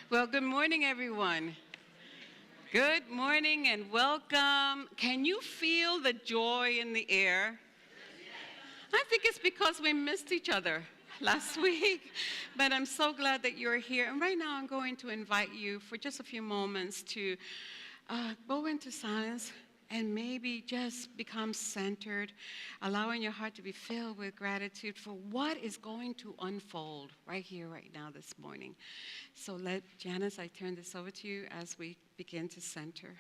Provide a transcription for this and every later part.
Well, good morning, everyone. Good morning and welcome. Can you feel the joy in the air? I think it's because we missed each other last week, but I'm so glad that you're here. And right now I'm going to invite you for just a few moments to go into silence and maybe just become centered, allowing your heart to be filled with gratitude for what is going to unfold right here, right now, this morning. So Janice, I turn this over to you as we begin to center.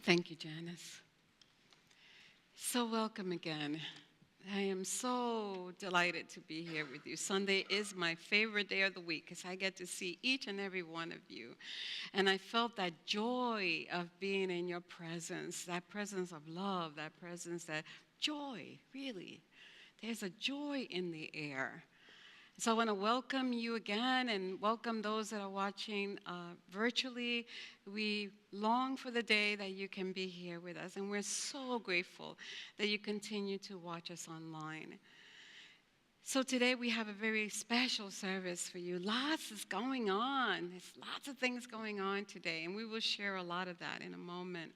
Thank you, Janice. So welcome again. I am so delighted to be here with you. Sunday is my favorite day of the week because I get to see each and every one of you. And I felt that joy of being in your presence, that presence of love, that presence, that joy, really. There's a joy in the air. So I want to welcome you again and welcome those that are watching virtually. We long for the day that you can be here with us, and we're so grateful that you continue to watch us online. So today we have a very special service for you. Lots is going on. There's lots of things going on today, and we will share a lot of that in a moment.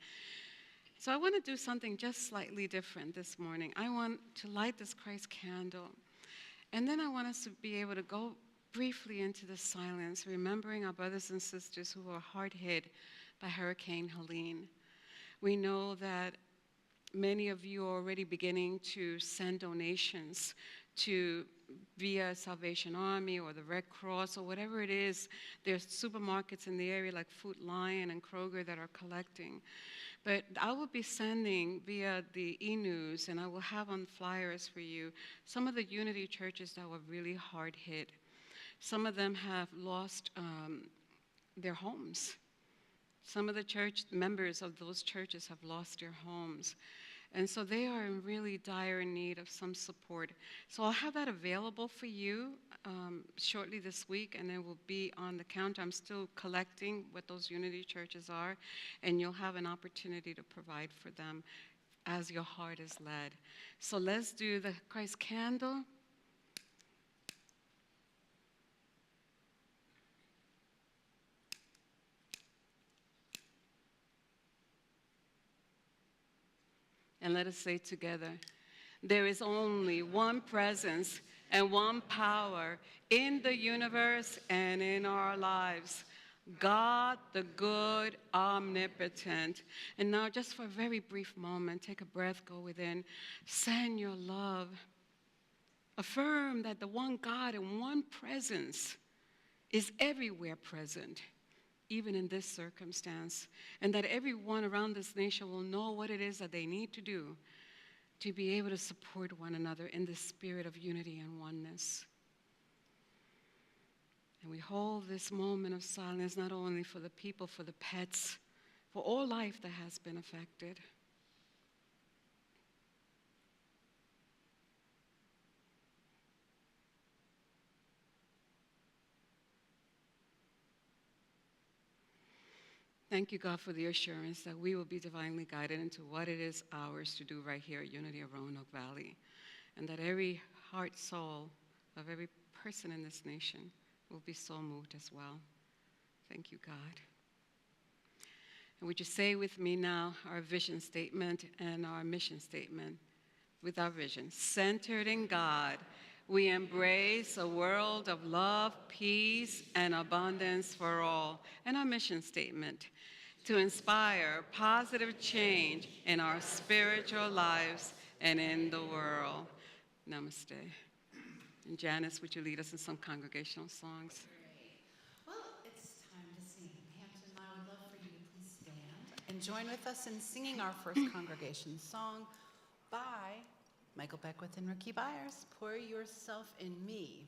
So I want to do something just slightly different this morning. I want to light this Christ candle. And then I want us to be able to go briefly into the silence, remembering our brothers and sisters who were hard hit by Hurricane Helene. We know that many of you are already beginning to send donations to via Salvation Army or the Red Cross or whatever it is. There's supermarkets in the area like Food Lion and Kroger that are collecting. But I will be sending via the e-news, and I will have on flyers for you some of the Unity churches that were really hard hit. Some of them have lost their homes. Some of the church members of those churches have lost their homes. And so they are in really dire need of some support. So I'll have that available for you shortly this week, and it will be on the counter. I'm still collecting what those Unity churches are, and you'll have an opportunity to provide for them as your heart is led. So let's do the Christ candle. And let us say together, there is only one presence and one power in the universe and in our lives. God, the good, omnipotent. And now, just for a very brief moment, take a breath, go within, send your love. Affirm that the one God and one presence is everywhere present, even in this circumstance, and that everyone around this nation will know what it is that they need to do to be able to support one another in the spirit of unity and oneness. And we hold this moment of silence not only for the people, for the pets, for all life that has been affected. Thank you, God, for the assurance that we will be divinely guided into what it is ours to do right here at Unity of Roanoke Valley, and that every heart, soul of every person in this nation will be so moved as well. Thank you, God. And would you say with me now our vision statement and our mission statement? With our vision, centered in God, we embrace a world of love, peace, and abundance for all. And our mission statement, to inspire positive change in our spiritual lives and in the world. Namaste. And Janice, would you lead us in some congregational songs? Great. Well, it's time to sing. Hampton and I would love for you to please stand and join with us in singing our first congregation song by Michael Beckwith and Ricky Byers, Pour Yourself in Me.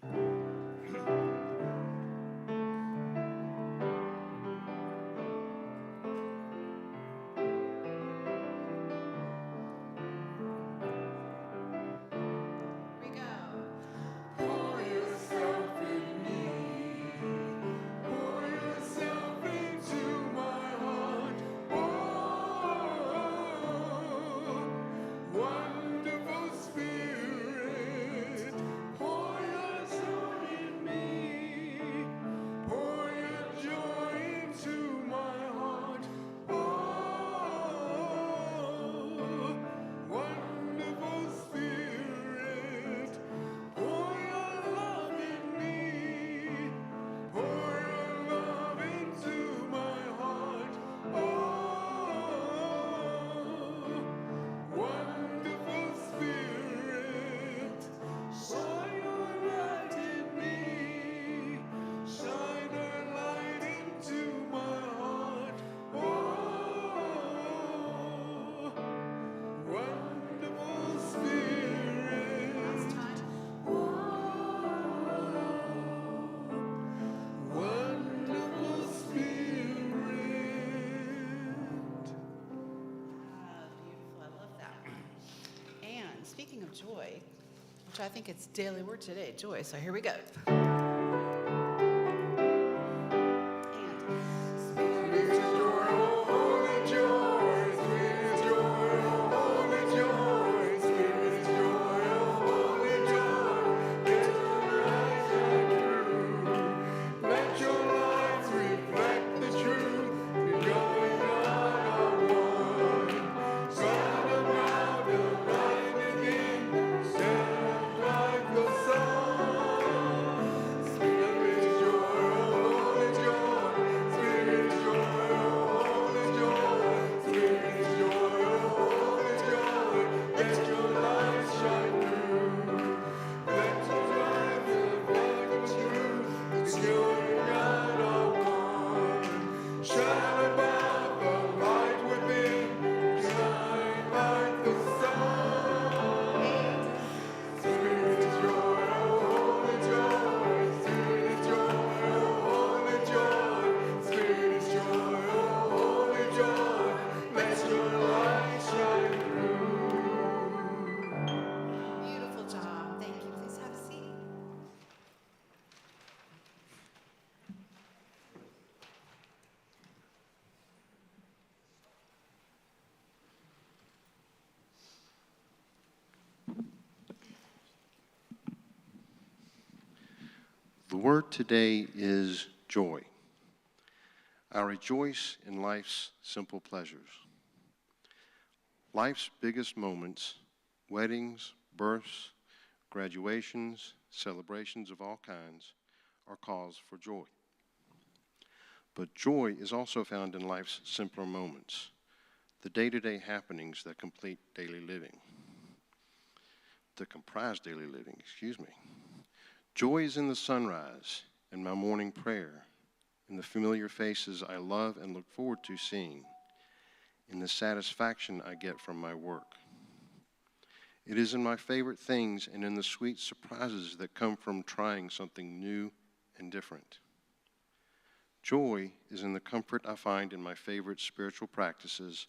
Speaking of joy, which I think it's daily word today, joy, so here we go. The word today is joy. I rejoice in life's simple pleasures. Life's biggest moments, weddings, births, graduations, celebrations of all kinds, are cause for joy. But joy is also found in life's simpler moments, the day-to-day happenings that comprise daily living. Joy is in the sunrise, in my morning prayer, in the familiar faces I love and look forward to seeing, in the satisfaction I get from my work. It is in my favorite things and in the sweet surprises that come from trying something new and different. Joy is in the comfort I find in my favorite spiritual practices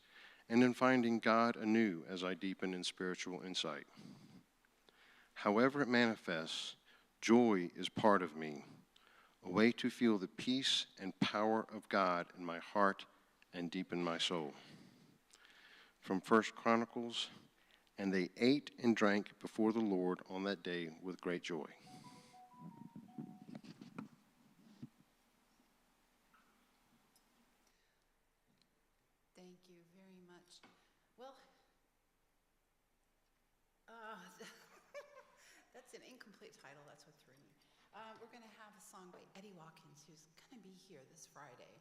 and in finding God anew as I deepen in spiritual insight. However it manifests, joy is part of me, a way to feel the peace and power of God in my heart and deep in my soul. From 1 Chronicles, and they ate and drank before the Lord on that day with great joy. Thank you very much. Well, that's an incomplete title. That's what threw me. We're going to have a song by Eddie Watkins, who's going to be here this Friday.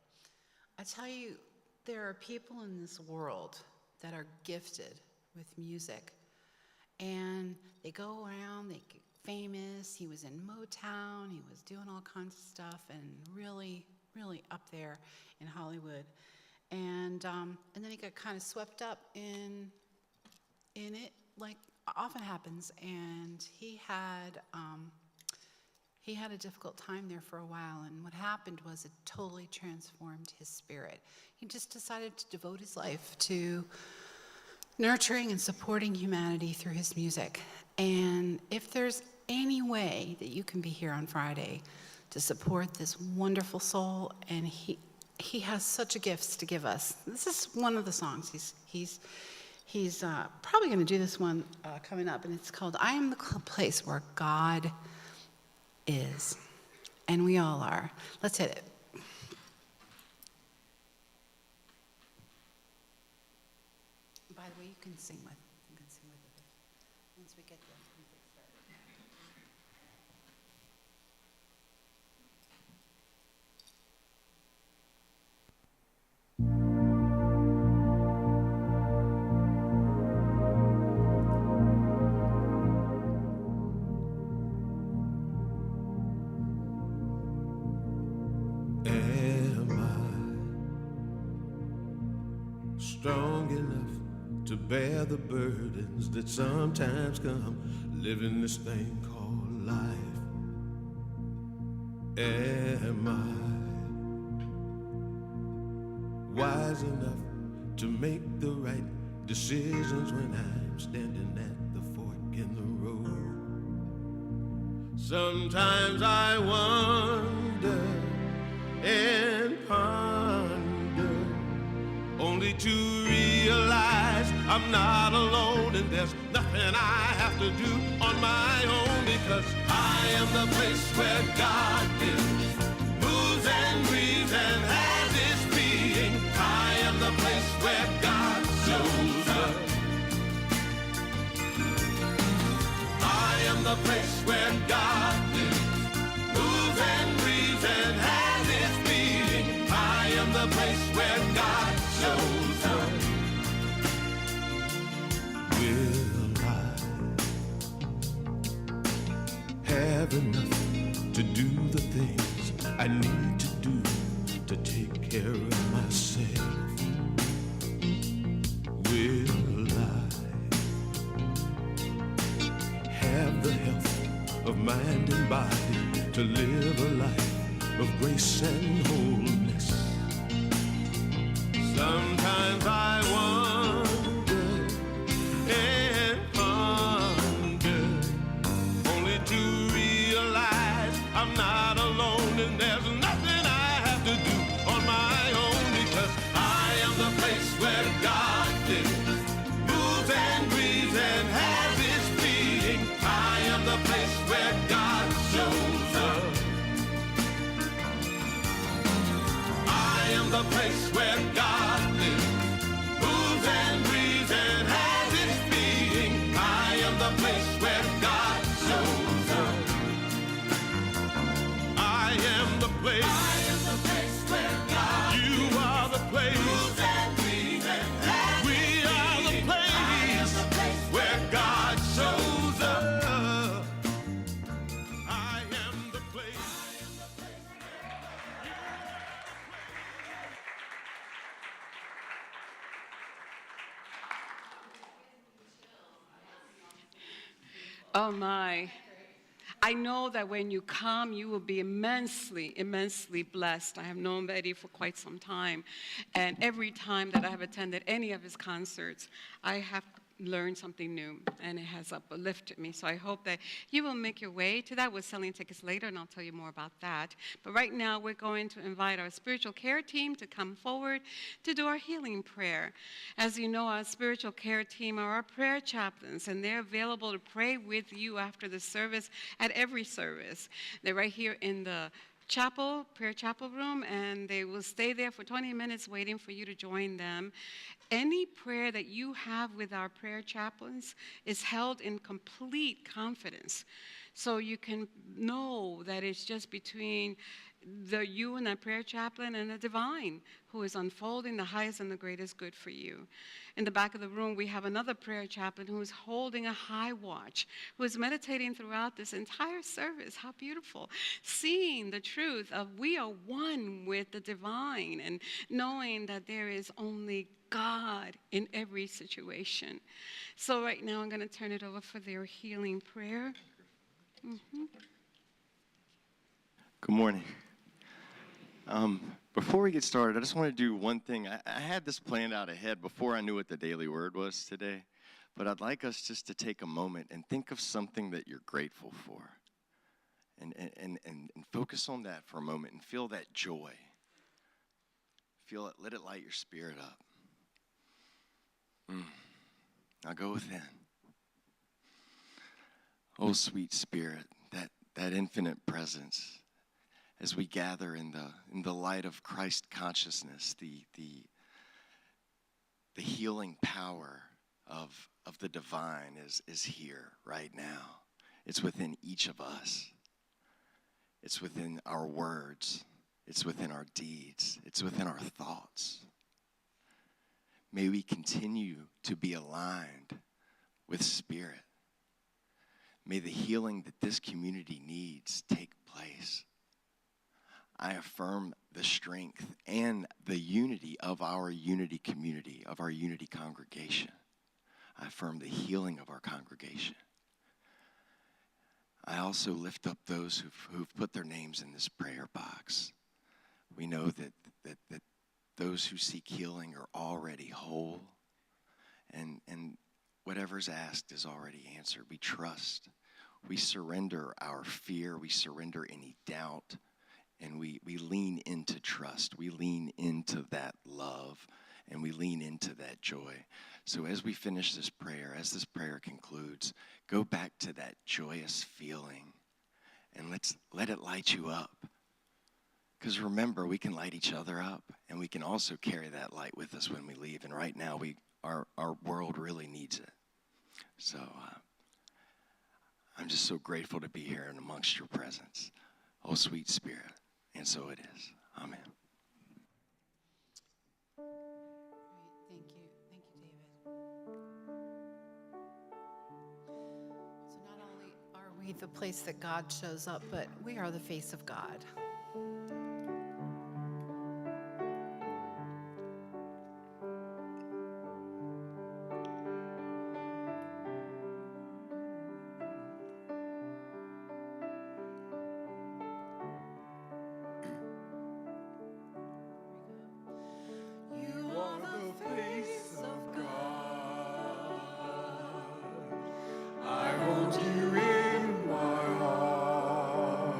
I tell you, there are people in this world that are gifted with music, and they go around, they get famous. He was in Motown, he was doing all kinds of stuff, and really, really up there in Hollywood. And then he got kind of swept up in it, like often happens, and he had a difficult time there for a while, and what happened was it totally transformed his spirit. He just decided to devote his life to nurturing and supporting humanity through his music. And if there's any way that you can be here on Friday to support this wonderful soul, and he has such a gift to give us. This is one of the songs. He's probably going to do this one coming up, and it's called "I Am the Place Where God Is," and we all are. Let's hit it. By the way, you can sing with it once we get the music started. Strong enough to bear the burdens that sometimes come living this thing called life? Am I wise enough to make the right decisions when I'm standing at the fork in the road? Sometimes I wonder and ponder, only to realize I'm not alone, and there's nothing I have to do on my own, because I am the place where God lives, moves and breathes and has its being. I am the place where God shows up. I am the place where God lives, moves and breathes and has its being. I am the place where God shows up. Will I have enough to do the things I need to do to take care of myself? Will I have the health of mind and body to live a life of grace and wholeness? Sometimes I wonder and ponder, only to realize I'm not alone, and there's nothing I have to do on my own, because I am the place where God lives, moves and breathes and has its being. I am the place where God shows up. Oh my. I know that when you come, you will be immensely, immensely blessed. I have known Betty for quite some time. And every time that I have attended any of his concerts, I have learned something new, and it has uplifted me. So I hope that you will make your way to that. We're selling tickets later, and I'll tell you more about that. But right now, we're going to invite our spiritual care team to come forward to do our healing prayer. As you know, our spiritual care team are our prayer chaplains, and they're available to pray with you after the service, at every service. They're right here in the prayer chapel room, and they will stay there for 20 minutes waiting for you to join them. Any prayer that you have with our prayer chaplains is held in complete confidence. So you can know that it's just between you and that prayer chaplain and the divine who is unfolding the highest and the greatest good for you. In the back of the room, we have another prayer chaplain who is holding a high watch, who is meditating throughout this entire service. How beautiful. Seeing the truth of we are one with the divine, and knowing that there is only God in every situation. So right now, I'm going to turn it over for their healing prayer. Good morning. Before we get started, I just want to do one thing. I had this planned out ahead before I knew what the daily word was today, but I'd like us just to take a moment and think of something that you're grateful for, and focus on that for a moment and feel that joy. Feel it, let it light your spirit up. Now go within. Oh, sweet Spirit, that infinite presence, as we gather in the light of Christ consciousness, the healing power of the divine is here right now. It's within each of us. It's within our words. It's within our deeds. It's within our thoughts. May we continue to be aligned with Spirit. May the healing that this community needs take place. I affirm the strength and the unity of our Unity community, of our Unity congregation. I affirm the healing of our congregation. I also lift up those who've put their names in this prayer box. We know that those who seek healing are already whole, and whatever's asked is already answered. We trust. We surrender our fear. We surrender any doubt. And we lean into trust. We lean into that love. And we lean into that joy. So as we finish this prayer, as this prayer concludes, go back to that joyous feeling. And let it light you up. Because remember, we can light each other up. And we can also carry that light with us when we leave. And right now, our world really needs it. So I'm just so grateful to be here and amongst your presence. Oh, sweet Spirit. And so it is. Amen. Great. Thank you. Thank you, David. So not only are we the place that God shows up, but we are the face of God. I hold you in my heart.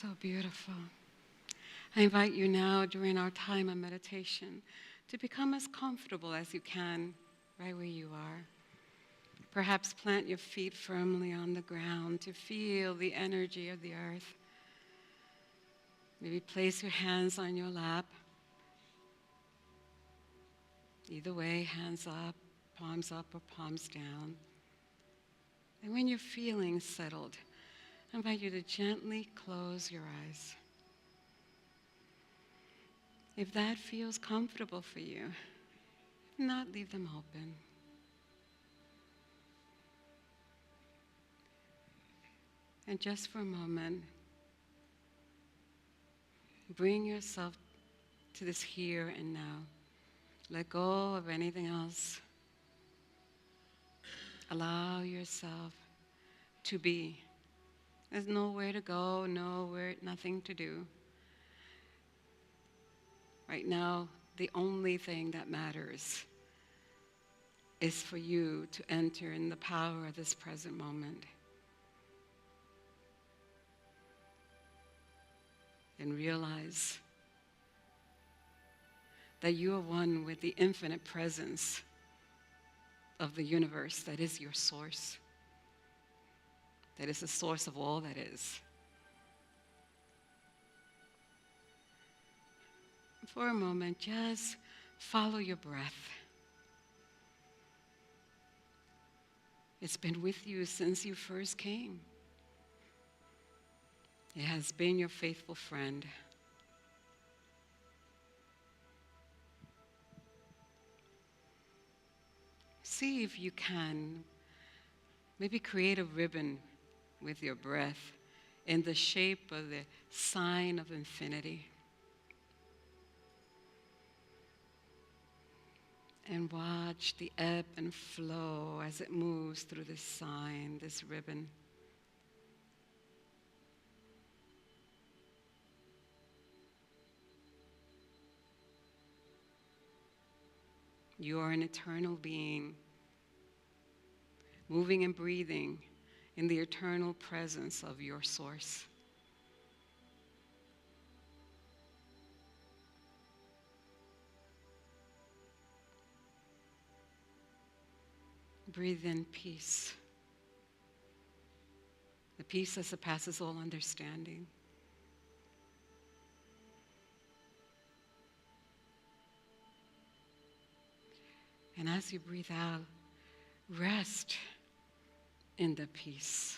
So beautiful. I invite you now during our time of meditation to become as comfortable as you can right where you are. Perhaps plant your feet firmly on the ground to feel the energy of the earth. Maybe place your hands on your lap. Either way, hands up or palms down. And when you're feeling settled, I invite you to gently close your eyes. If that feels comfortable for you, if not, leave them open. And just for a moment, bring yourself to this here and now. Let go of anything else. Allow yourself to be. There's nowhere to go, nothing to do. Right now, the only thing that matters is for you to enter in the power of this present moment. And realize that you are one with the infinite presence of the universe that is your source, that is the source of all that is. For a moment, just follow your breath. It's been with you since you first came. It has been your faithful friend. See if you can maybe create a ribbon with your breath in the shape of the sign of infinity. And watch the ebb and flow as it moves through this sign, this ribbon. You are an eternal being, moving and breathing in the eternal presence of your source. Breathe in peace, the peace that surpasses all understanding. And as you breathe out, rest in the peace.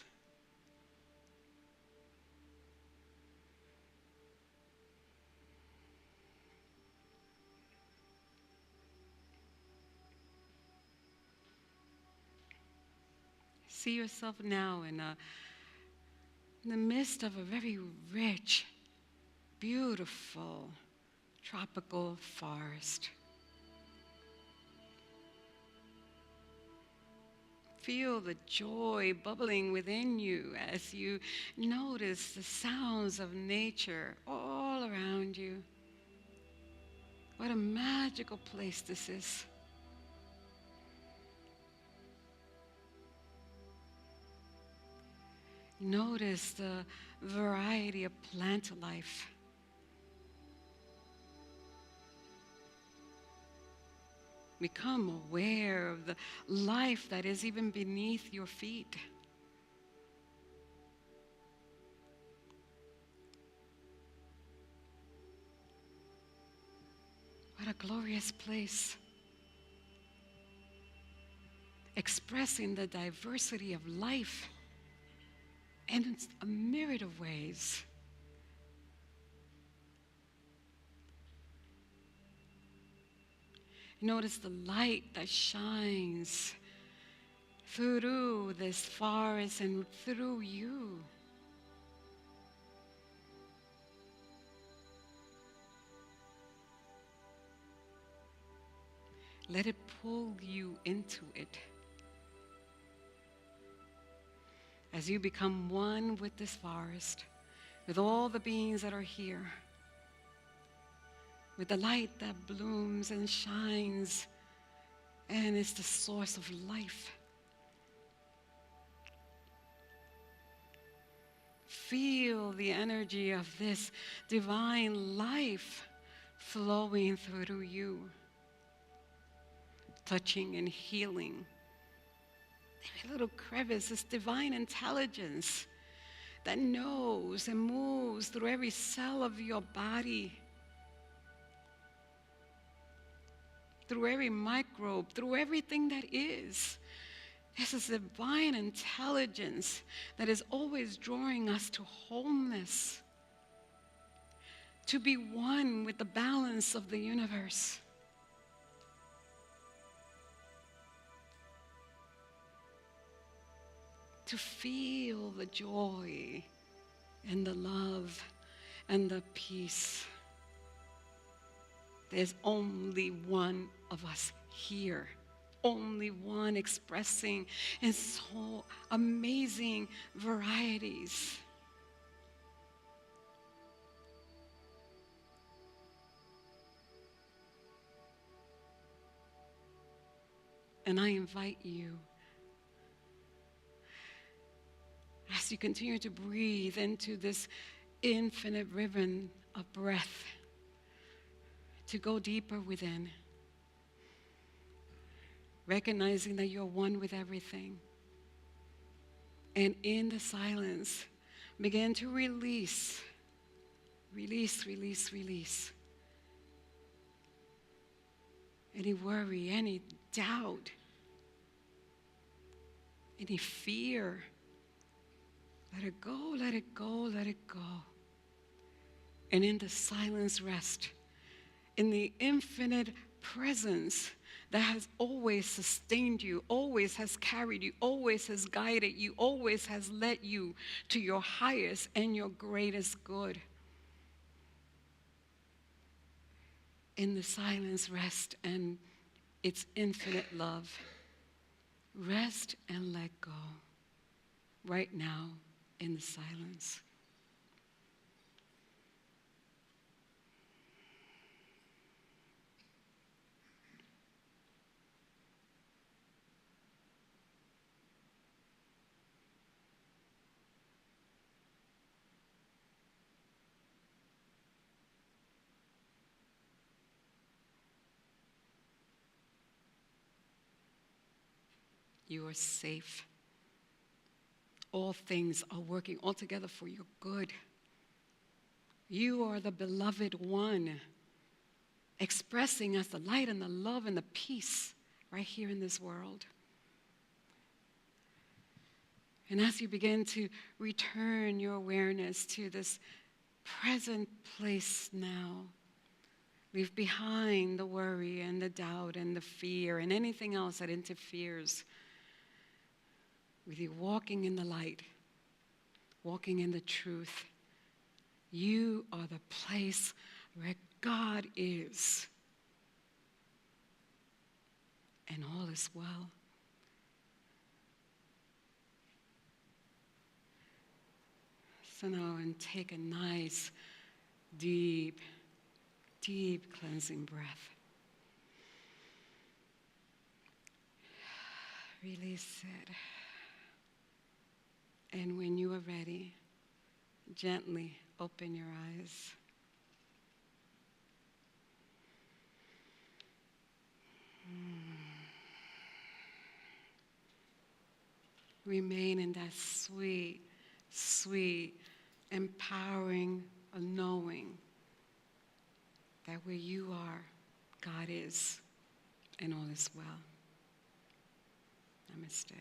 See yourself now in the midst of a very rich, beautiful, tropical forest. Feel the joy bubbling within you as you notice the sounds of nature all around you. What a magical place this is. Notice the variety of plant life. Become aware of the life that is even beneath your feet. What a glorious place. Expressing the diversity of life in a myriad of ways. Notice the light that shines through this forest and through you. Let it pull you into it. As you become one with this forest, with all the beings that are here, with the light that blooms and shines and is the source of life. feel the energy of this divine life flowing through you, touching and healing every little crevice, this divine intelligence that knows and moves through every cell of your body, through every microbe, through everything that is. This is divine intelligence that is always drawing us to wholeness, to be one with the balance of the universe. To feel the joy and the love and the peace. There's only one of us here, only one expressing in so amazing varieties. And I invite you, as you continue to breathe into this infinite ribbon of breath, to go deeper within, recognizing that you're one with everything. And in the silence, begin to release, release, release, release. Any worry, any doubt, any fear. Let it go, let it go, let it go. And in the silence rest, in the infinite presence that has always sustained you, always has carried you, always has guided you, always has led you to your highest and your greatest good. In the silence rest and its infinite love. Rest and let go right now in the silence. You are safe. All things are working all together for your good. You are the beloved one, expressing as the light and the love and the peace right here in this world. And as you begin to return your awareness to this present place now, leave behind the worry and the doubt and the fear and anything else that interferes with you walking in the light, walking in the truth. You are the place where God is. And all is well. So now, and take a nice, deep, deep cleansing breath. Release it. And when you are ready, gently open your eyes. Remain in that sweet, sweet, empowering knowing that where you are, God is, and all is well. Namaste.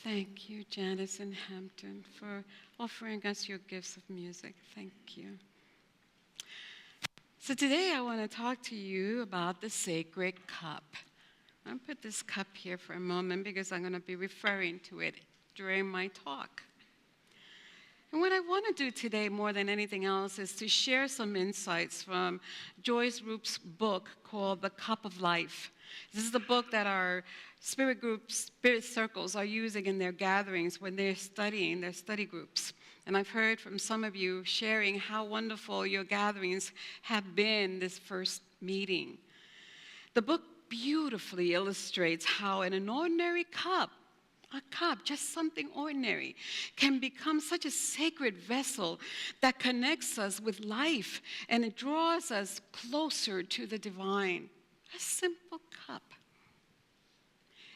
Thank you, Janice and Hampton, for offering us your gifts of music. Thank you. So today I want to talk to you about the sacred cup. I'll put this cup here for a moment because I'm going to be referring to it during my talk. And what I want to do today more than anything else is to share some insights from Joyce Roop's book called The Cup of Life. This is the book that our spirit groups, spirit circles are using in their gatherings when they're studying their study groups. And I've heard from some of you sharing how wonderful your gatherings have been this first meeting. The book beautifully illustrates how in an ordinary cup, a cup, just something ordinary, can become such a sacred vessel that connects us with life and it draws us closer to the divine. A simple cup.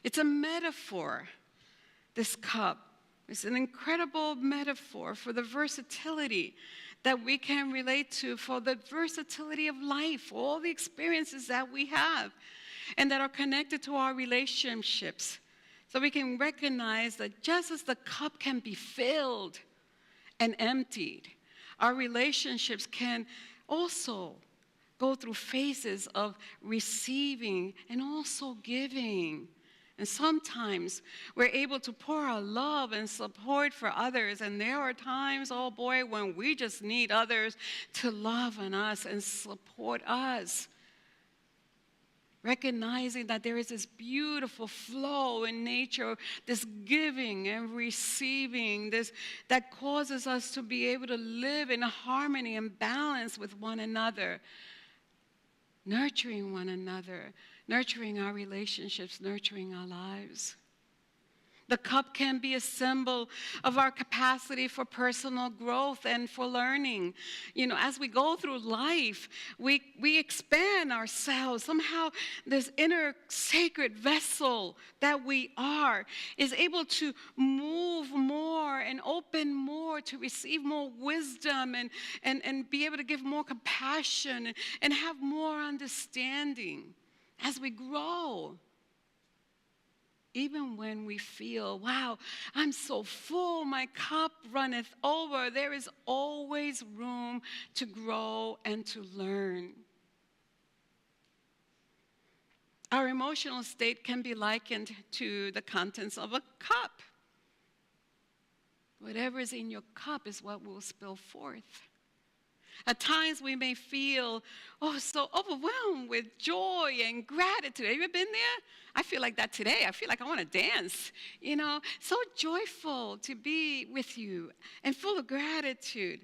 It's a metaphor, this cup. It's an incredible metaphor for the versatility that we can relate to, for the versatility of life, all the experiences that we have, and that are connected to our relationships. So we can recognize that just as the cup can be filled and emptied, our relationships can also go through phases of receiving and also giving. And sometimes we're able to pour our love and support for others. And there are times, oh boy, when we just need others to love on us and support us. Recognizing that there is this beautiful flow in nature, this giving and receiving, this that causes us to be able to live in harmony and balance with one another, nurturing one another, nurturing our relationships, nurturing our lives. The cup can be a symbol of our capacity for personal growth and for learning. You know, as we go through life, we expand ourselves. Somehow this inner sacred vessel that we are is able to move more and open more to receive more wisdom and be able to give more compassion and have more understanding as we grow. Even when we feel, wow, I'm so full, my cup runneth over, there is always room to grow and to learn. Our emotional state can be likened to the contents of a cup. Whatever is in your cup is what will spill forth. At times we may feel, so overwhelmed with joy and gratitude. Have you ever been there? I feel like that today. I feel like I want to dance, so joyful to be with you and full of gratitude.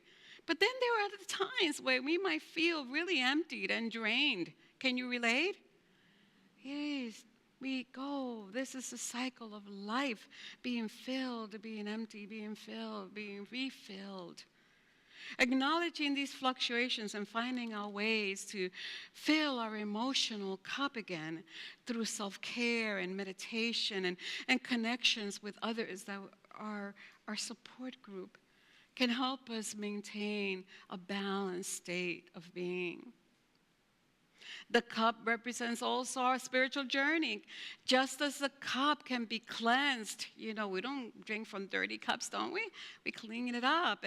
But then there are other times where we might feel really emptied and drained. Can you relate? Yes, we go. This is the cycle of life, being filled, being empty, being filled, being refilled. Acknowledging these fluctuations and finding our ways to fill our emotional cup again through self-care and meditation and connections with others that are our support group can help us maintain a balanced state of being. The cup represents also our spiritual journey. Just as the cup can be cleansed, we don't drink from dirty cups, don't we? We clean it up.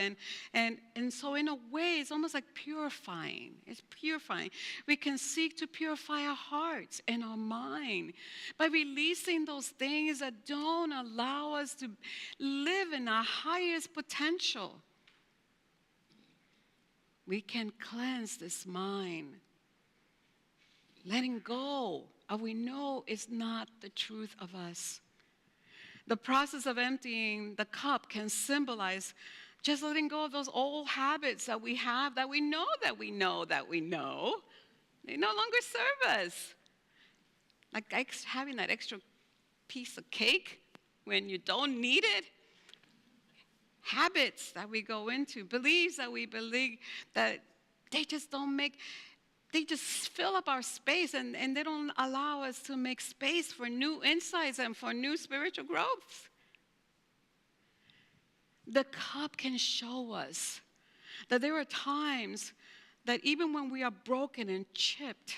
And so in a way, it's almost like purifying. It's purifying. We can seek to purify our hearts and our mind by releasing those things that don't allow us to live in our highest potential. We can cleanse this mind. Letting go of we know is not the truth of us. The process of emptying the cup can symbolize just letting go of those old habits that we have that we know. They no longer serve us. Like having that extra piece of cake when you don't need it. Habits that we go into, beliefs that we believe that they just fill up our space and they don't allow us to make space for new insights and for new spiritual growth. The cup can show us that there are times that even when we are broken and chipped,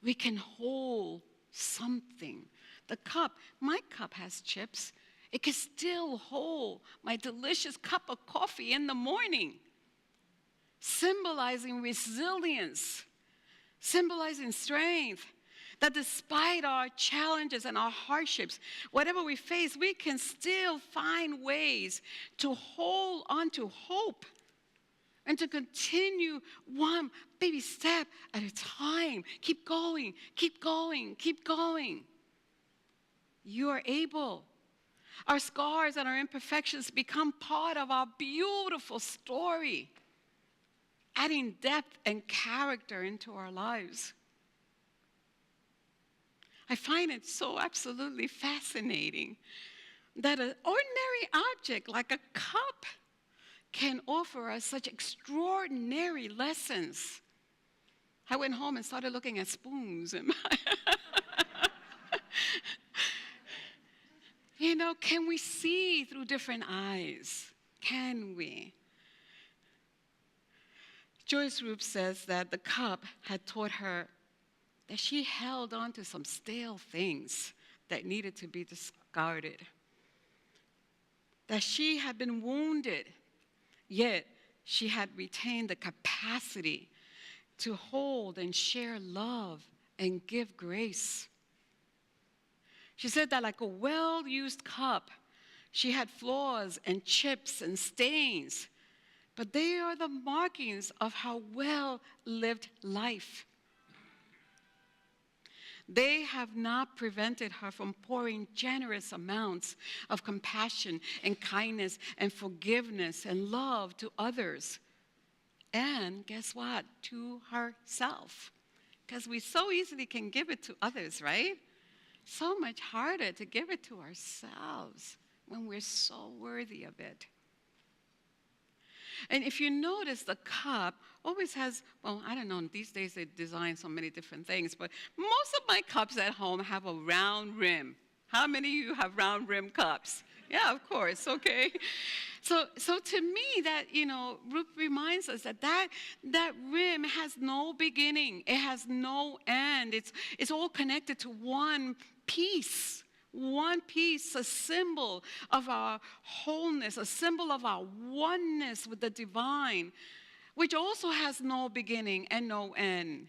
we can hold something. The cup, my cup has chips. It can still hold my delicious cup of coffee in the morning, symbolizing resilience, symbolizing strength, That despite our challenges and our hardships, whatever we face, we can still find ways to hold on to hope and to continue one baby step at a time. Keep going, keep going, keep going. You are able. Our scars and our imperfections become part of our beautiful story, adding depth and character into our lives. I find it so absolutely fascinating that an ordinary object like a cup can offer us such extraordinary lessons. I went home and started looking at spoons. You know, can we see through different eyes? Can we? Joyce Roop says that the cup had taught her that she held on to some stale things that needed to be discarded. That she had been wounded, yet she had retained the capacity to hold and share love and give grace. She said that like a well-used cup, she had flaws and chips and stains, but they are the markings of her well-lived life. They have not prevented her from pouring generous amounts of compassion and kindness and forgiveness and love to others. And guess what? To herself. Because we so easily can give it to others, right? So much harder to give it to ourselves when we're so worthy of it. And if you notice, the cup always has, well, I don't know, these days they design so many different things, but most of my cups at home have a round rim. How many of you have round rim cups? Yeah, of course, okay. So to me, that, Ruth reminds us that rim has no beginning. It has no end. It's all connected to one piece. One piece, a symbol of our wholeness, a symbol of our oneness with the divine, which also has no beginning and no end.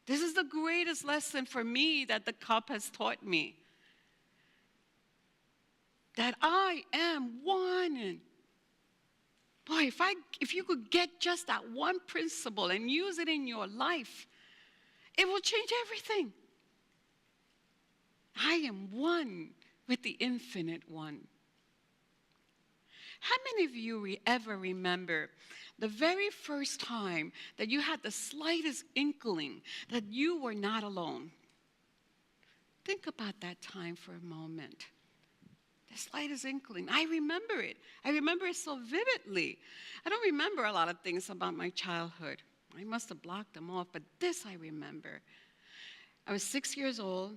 This is the greatest lesson for me that the cup has taught me. That I am one. And boy, if you could get just that one principle and use it in your life, it will change everything. I am one with the infinite one. How many of you ever remember the very first time that you had the slightest inkling that you were not alone? Think about that time for a moment. The slightest inkling. I remember it. I remember it so vividly. I don't remember a lot of things about my childhood. I must have blocked them off, but this I remember. I was 6 years old.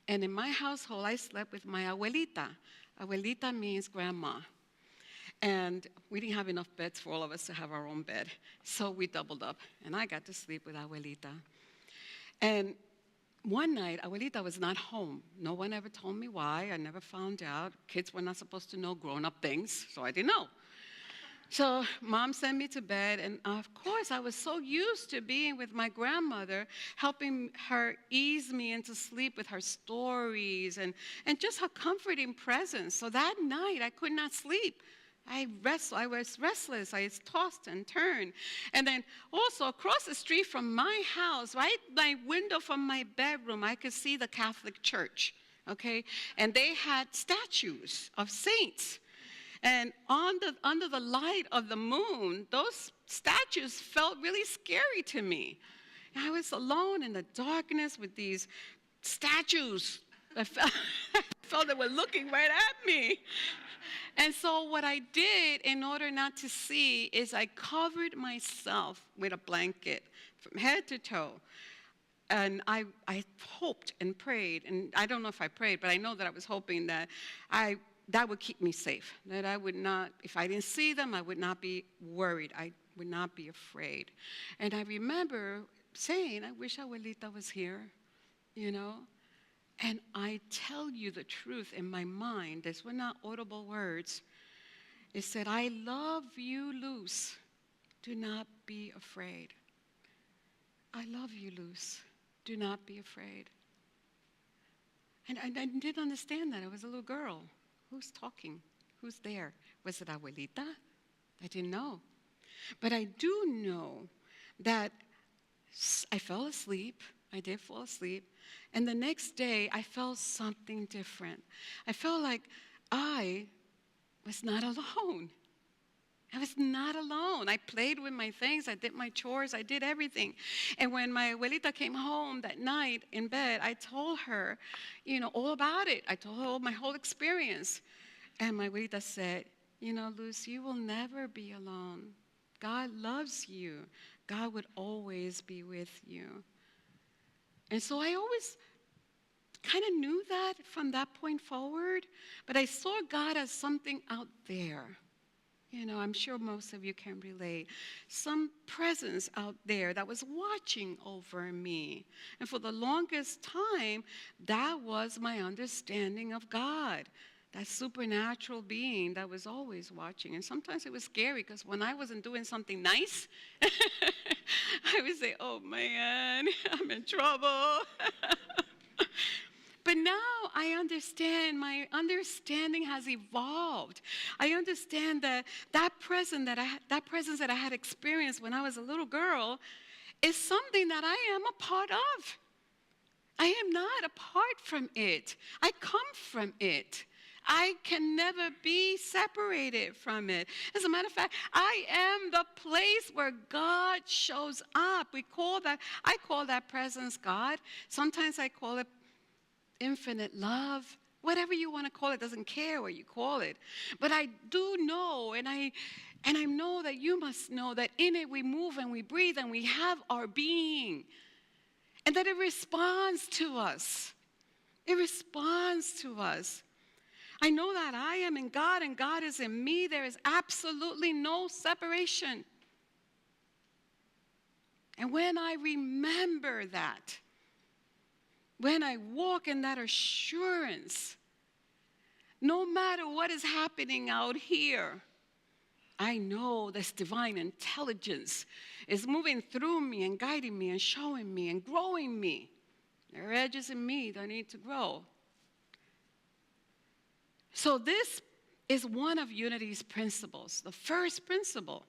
And in my household, I slept with my abuelita. Abuelita means grandma. And we didn't have enough beds for all of us to have our own bed. So we doubled up, and I got to sleep with abuelita. And one night, abuelita was not home. No one ever told me why. I never found out. Kids were not supposed to know grown-up things, so I didn't know. So Mom sent me to bed, and of course, I was so used to being with my grandmother, helping her ease me into sleep with her stories and just her comforting presence. So that night, I could not sleep. I was restless. I tossed and turned. And then also across the street from my house, right, my window from my bedroom, I could see the Catholic Church, okay? And they had statues of saints. And under the light of the moon, those statues felt really scary to me. I was alone in the darkness with these statues. I felt they were looking right at me. And so what I did in order not to see is I covered myself with a blanket from head to toe. And I hoped and prayed, and I don't know if I prayed, but I know that I was hoping that that would keep me safe, that I would not, if I didn't see them, I would not be worried. I would not be afraid. And I remember saying, I wish Abuelita was here, And I tell you the truth, in my mind, these were not audible words. It said, I love you, Luz. Do not be afraid. I love you, Luz. Do not be afraid. And I didn't understand that. I was a little girl. Who's talking? Who's there? Was it abuelita? I didn't know. But I do know that I fell asleep. I did fall asleep. And the next day, I felt something different. I felt like I was not alone. I was not alone. I played with my things. I did my chores. I did everything. And when my abuelita came home that night in bed, I told her, all about it. I told her my whole experience. And my abuelita said, Luz, you will never be alone. God loves you. God would always be with you. And so I always kind of knew that from that point forward, but I saw God as something out there. I'm sure most of you can relate. Some presence out there that was watching over me. And for the longest time, that was my understanding of God. That supernatural being that was always watching. And sometimes it was scary because when I wasn't doing something nice, I would say, oh man, I'm in trouble. But now I understand, my understanding has evolved. I understand that presence that I had experienced when I was a little girl is something that I am a part of. I am not apart from it. I come from it. I can never be separated from it. As a matter of fact, I am the place where God shows up. I call that presence God. Sometimes I call it infinite love. Whatever you want to call it, doesn't care what you call it. But I do know, and I know that you must know that in it we move and we breathe and we have our being. And that it responds to us. It responds to us. I know that I am in God and God is in me. There is absolutely no separation. And when I remember that, when I walk in that assurance, no matter what is happening out here, I know this divine intelligence is moving through me and guiding me and showing me and growing me. There are edges in me that need to grow. So this is one of Unity's principles, the first principle.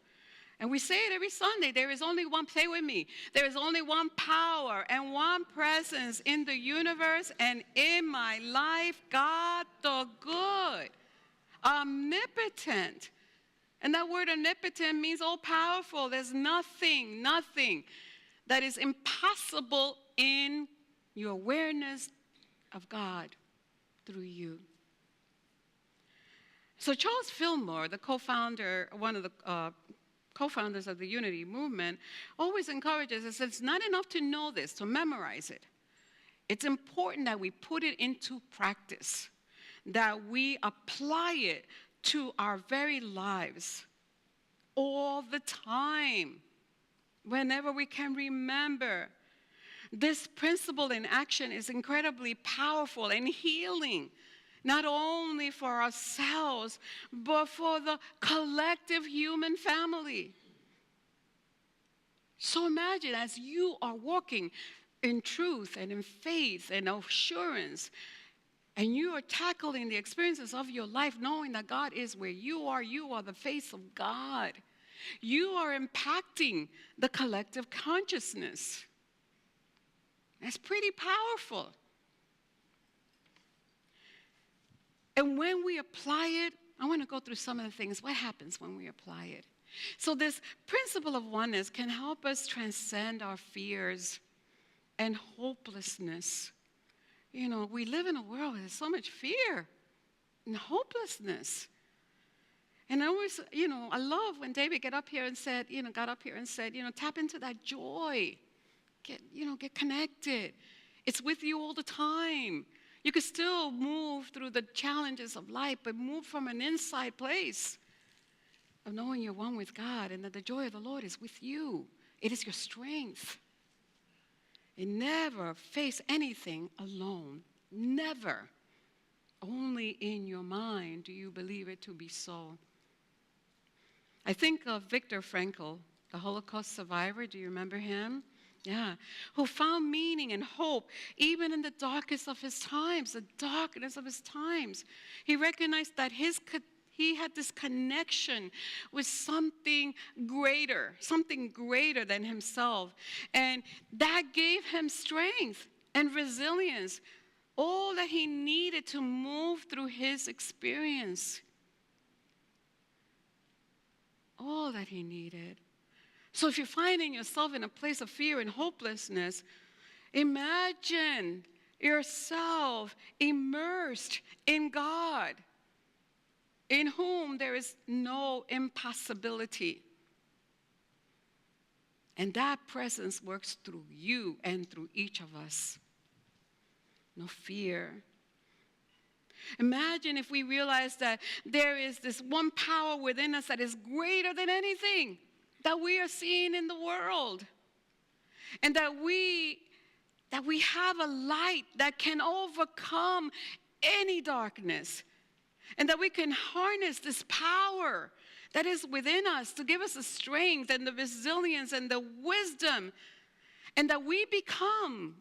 And we say it every Sunday, there is only one, say with me, there is only one power and one presence in the universe and in my life, God the good, omnipotent. And that word omnipotent means all powerful. There's nothing that is impossible in your awareness of God through you. So Charles Fillmore, the co-founder, one of the co-founders of the Unity movement, always encourages us, it's not enough to know this, to memorize it. It's important that we put it into practice, that we apply it to our very lives all the time, whenever we can remember. This principle in action is incredibly powerful and healing, not only for ourselves, but for the collective human family. So imagine as you are walking in truth and in faith and assurance, and you are tackling the experiences of your life, knowing that God is where you are the face of God. You are impacting the collective consciousness. That's pretty powerful. And when we apply it, I want to go through some of the things. What happens when we apply it? So this principle of oneness can help us transcend our fears and hopelessness. We live in a world where there's so much fear and hopelessness. And I always, I love when David got up here and said, tap into that joy. Get connected. It's with you all the time. You can still move through the challenges of life, but move from an inside place of knowing you're one with God and that the joy of the Lord is with you. It is your strength. And never face anything alone. Never. Only in your mind do you believe it to be so. I think of Viktor Frankl, the Holocaust survivor. Do you remember him? Yeah, who found meaning and hope even in the darkest of his times, the darkness of his times. He recognized that he had this connection with something greater than himself. And that gave him strength and resilience, all that he needed to move through his experience. All that he needed. So if you're finding yourself in a place of fear and hopelessness, imagine yourself immersed in God, in whom there is no impossibility. And that presence works through you and through each of us. No fear. Imagine if we realize that there is this one power within us that is greater than anything that we are seeing in the world. And that we have a light that can overcome any darkness. And that we can harness this power that is within us to give us the strength and the resilience and the wisdom. And that we become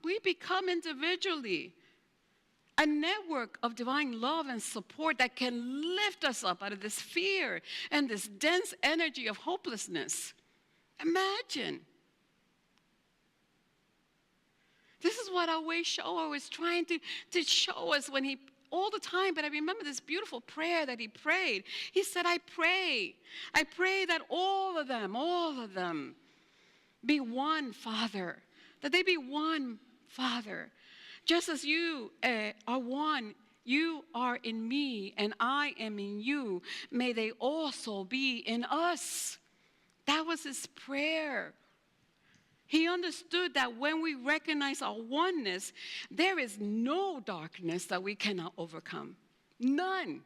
individually a network of divine love and support that can lift us up out of this fear and this dense energy of hopelessness. Imagine. This is what our way shower was trying to show us when he, all the time, but I remember this beautiful prayer that he prayed. He said, I pray that all of them be one, Father, that they be one, Father. Just as you are one, you are in me, and I am in you. May they also be in us. That was his prayer. He understood that when we recognize our oneness, there is no darkness that we cannot overcome. None.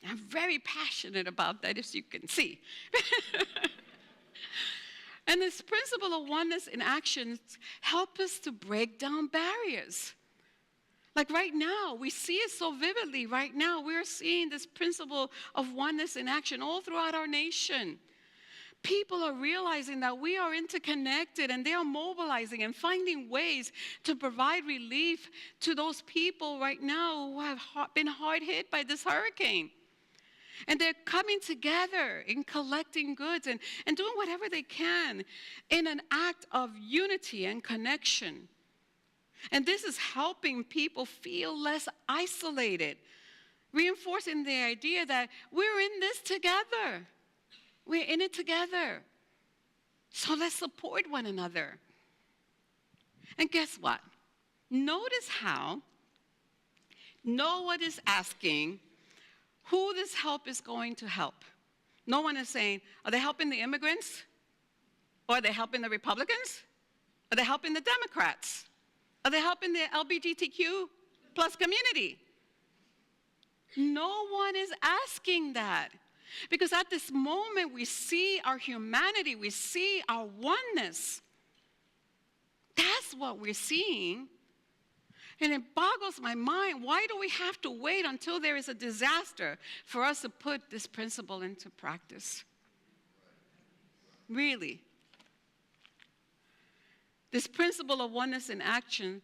I'm very passionate about that, as you can see. And this principle of oneness in action helps us to break down barriers. Like right now, we see it so vividly. Right now, we're seeing this principle of oneness in action all throughout our nation. People are realizing that we are interconnected, and they are mobilizing and finding ways to provide relief to those people right now who have been hard hit by this hurricane. And they're coming together in collecting goods and doing whatever they can in an act of unity and connection. And this is helping people feel less isolated, reinforcing the idea that we're in this together. We're in it together. So let's support one another. And guess what? Notice how no one is asking who this help is going to help. No one is saying, are they helping the immigrants? Or are they helping the Republicans? Are they helping the Democrats? Are they helping the LGBTQ plus community? No one is asking that. Because at this moment, we see our humanity, we see our oneness. That's what we're seeing. And it boggles my mind. Why do we have to wait until there is a disaster for us to put this principle into practice? Really. This principle of oneness in action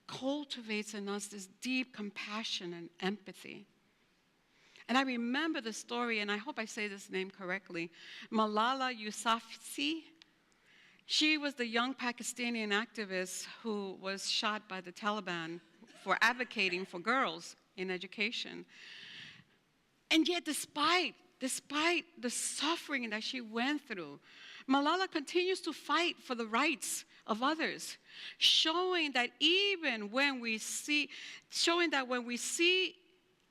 cultivates in us this deep compassion and empathy. And I remember the story, and I hope I say this name correctly, Malala Yousafzai. She was the young Pakistani activist who was shot by the Taliban for advocating for girls in education. And yet, despite the suffering that she went through, Malala continues to fight for the rights of others, showing that when we see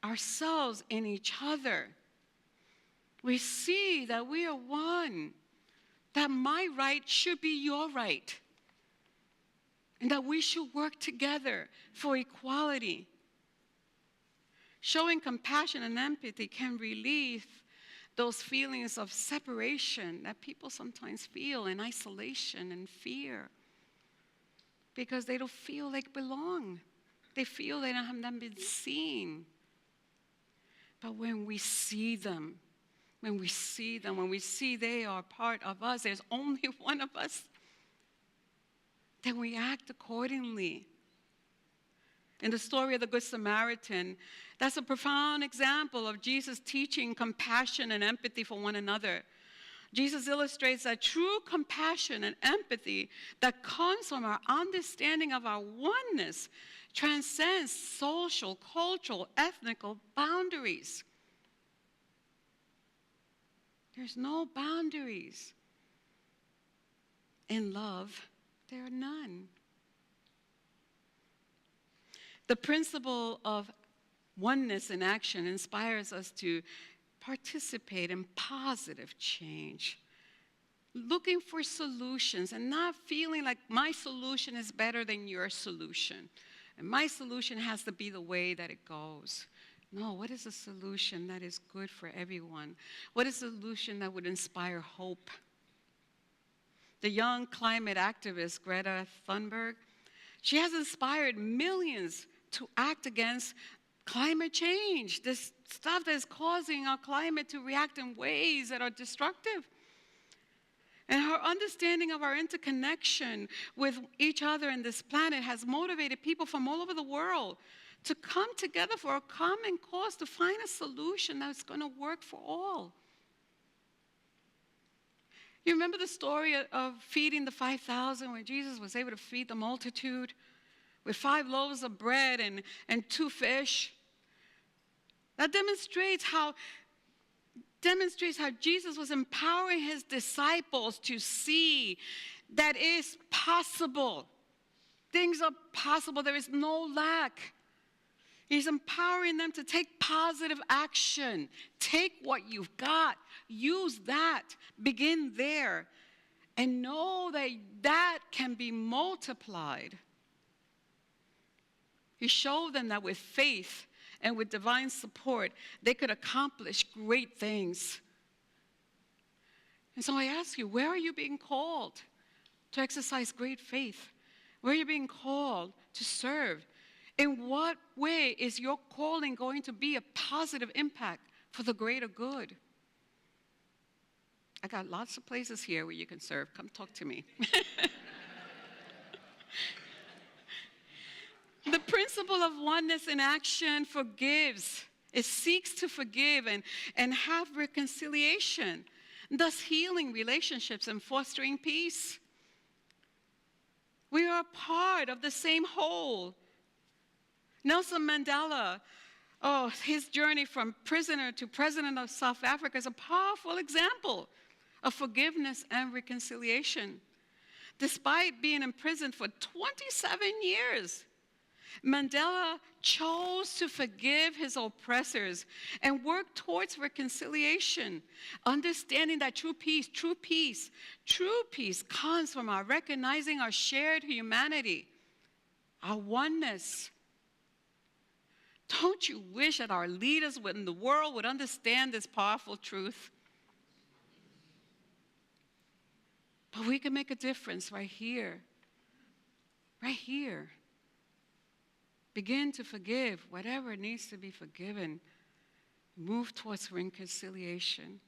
ourselves in each other, we see that we are one, that my right should be your right, and that we should work together for equality. Showing compassion and empathy can relieve those feelings of separation that people sometimes feel, and isolation and fear, because they don't feel they belong. They feel they haven't been seen. But when we see them, when we see them, when we see they are part of us, there's only one of us, then we act accordingly. In the story of the Good Samaritan, that's a profound example of Jesus teaching compassion and empathy for one another. Jesus illustrates that true compassion and empathy that comes from our understanding of our oneness transcends social, cultural, ethnical boundaries. There's no boundaries. In love, there are none. The principle of oneness in action inspires us to participate in positive change, looking for solutions and not feeling like my solution is better than your solution, and my solution has to be the way that it goes. No, what is a solution that is good for everyone? What is a solution that would inspire hope? The young climate activist Greta Thunberg, she has inspired millions to act against climate change, this stuff that is causing our climate to react in ways that are destructive. And her understanding of our interconnection with each other in this planet has motivated people from all over the world to come together for a common cause to find a solution that's going to work for all. You remember the story of feeding the 5,000 where Jesus was able to feed the multitude with 5 loaves of bread and 2 fish? That demonstrates how Jesus was empowering his disciples to see that it's possible. Things are possible. There is no lack. He's empowering them to take positive action. Take what you've got. Use that. Begin there. And know that that can be multiplied. He showed them that with faith and with divine support, they could accomplish great things. And so I ask you, where are you being called to exercise great faith? Where are you being called to serve? In what way is your calling going to be a positive impact for the greater good? I got lots of places here where you can serve. Come talk to me. The principle of oneness in action forgives. It seeks to forgive and have reconciliation, thus healing relationships and fostering peace. We are part of the same whole. Nelson Mandela, his journey from prisoner to president of South Africa is a powerful example of forgiveness and reconciliation. Despite being imprisoned for 27 years, Mandela chose to forgive his oppressors and work towards reconciliation, understanding that true peace comes from our recognizing our shared humanity, our oneness. Don't you wish that our leaders in the world would understand this powerful truth? But we can make a difference right here. Right here. Begin to forgive whatever needs to be forgiven. Move towards reconciliation,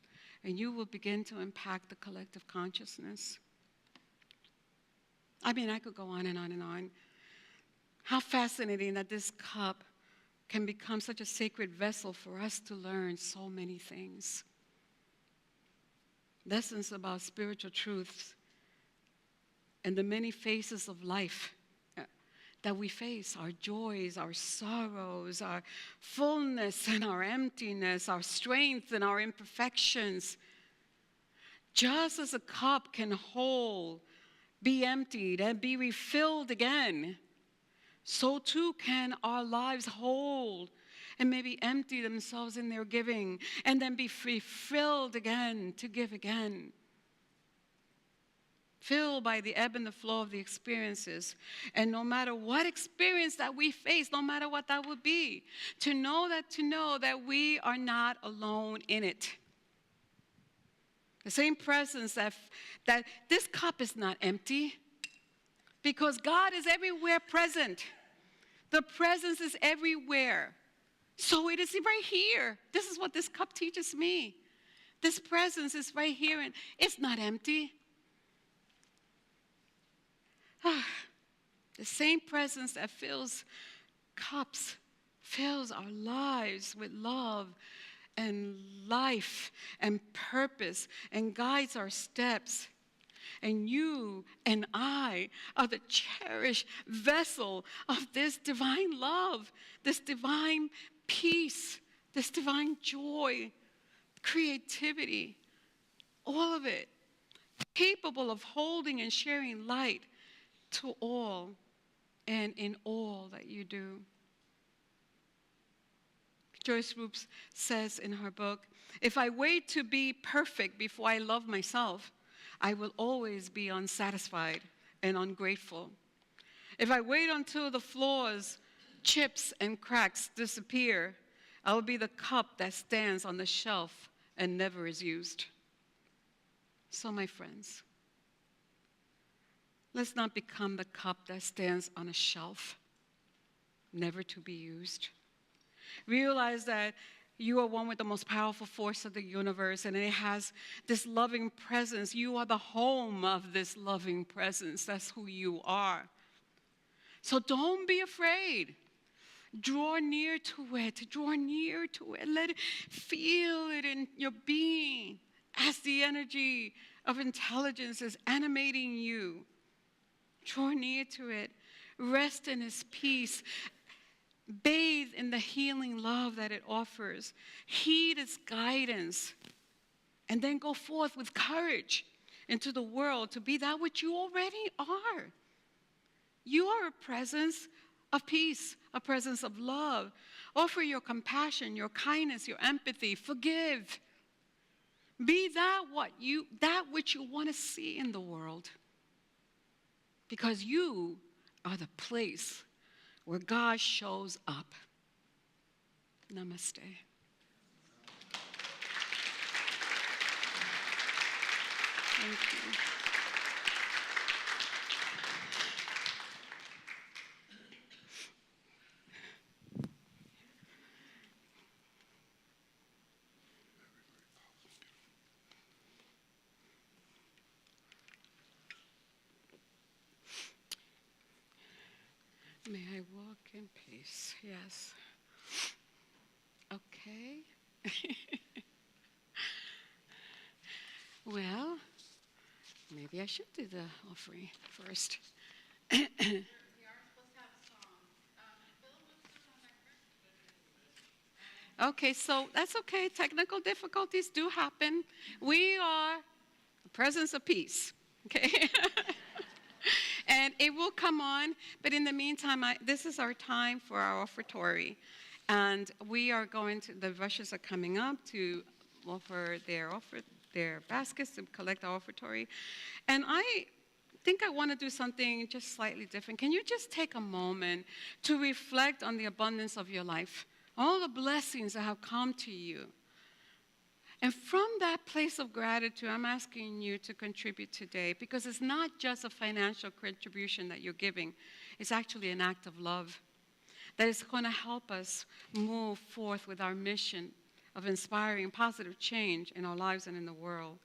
and you will begin to impact the collective consciousness. I mean, I could go on and on and on. How fascinating that this cup can become such a sacred vessel for us to learn so many things. Lessons about spiritual truths and the many phases of life that we face, our joys, our sorrows, our fullness and our emptiness, our strength and our imperfections. Just as a cup can hold, be emptied, and be refilled again, so too can our lives hold and maybe empty themselves in their giving and then be refilled again to give again. Filled by the ebb and the flow of the experiences. And no matter what experience that we face, no matter what that would be, to know that we are not alone in it. The same presence that this cup is not empty because God is everywhere present. The presence is everywhere. So it is right here. This is what this cup teaches me. This presence is right here, and it's not empty. The same presence that fills cups fills our lives with love and life and purpose and guides our steps. And you and I are the cherished vessel of this divine love, this divine peace, this divine joy, creativity, all of it, capable of holding and sharing light to all and in all that you do. Joyce Roops says in her book, if I wait to be perfect before I love myself, I will always be unsatisfied and ungrateful. If I wait until the flaws, chips, and cracks disappear, I will be the cup that stands on the shelf and never is used. So, my friends, let's not become the cup that stands on a shelf, never to be used. Realize that you are one with the most powerful force of the universe, and it has this loving presence. You are the home of this loving presence. That's who you are. So don't be afraid. Draw near to it. Draw near to it. Let it feel it in your being as the energy of intelligence is animating you. Draw near to it. Rest in His peace. Bathe in the healing love that it offers. Heed its guidance. And then go forth with courage into the world to be that which you already are. You are a presence of peace, a presence of love. Offer your compassion, your kindness, your empathy. Forgive. Be that which you want to see in the world. Because you are the place where God shows up. Namaste. Thank you. May I walk in peace? Yes. Okay. Well, maybe I should do the offering first. Okay, so that's okay. Technical difficulties do happen. We are the presence of peace. Okay. And it will come on, but in the meantime, this is our time for our offertory. And we are going to, the rushes are coming up to offer their baskets to collect our offertory. And I think I want to do something just slightly different. Can you just take a moment to reflect on the abundance of your life, all the blessings that have come to you? And from that place of gratitude, I'm asking you to contribute today, because it's not just a financial contribution that you're giving. It's actually an act of love that is going to help us move forth with our mission of inspiring positive change in our lives and in the world.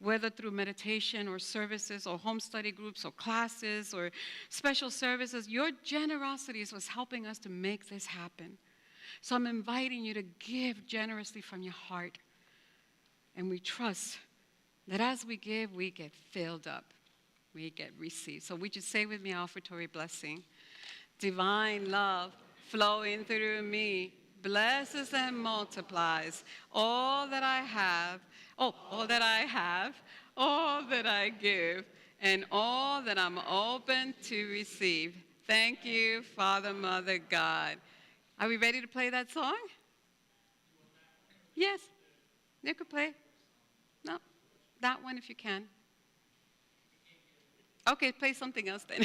Whether through meditation or services or home study groups or classes or special services, your generosity is what's helping us to make this happen. So I'm inviting you to give generously from your heart. And we trust that as we give, we get filled up. We get received. So would you say with me our offertory blessing? Divine love flowing through me blesses and multiplies all that I have, all that I give, and all that I'm open to receive. Thank you, Father, Mother, God. Are we ready to play that song? Yes. You could play. No, that one if you can. Okay, play something else then.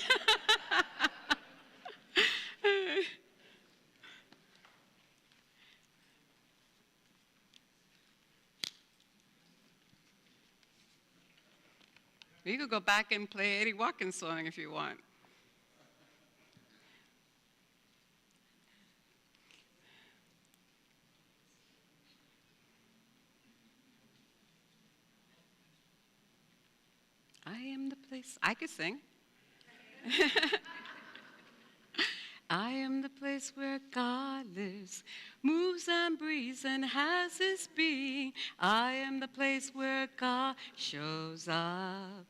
You could go back and play Eddie Watkins' song if you want. I am the place. I could sing. I am the place where God lives, moves and breathes and has his being. I am the place where God shows up.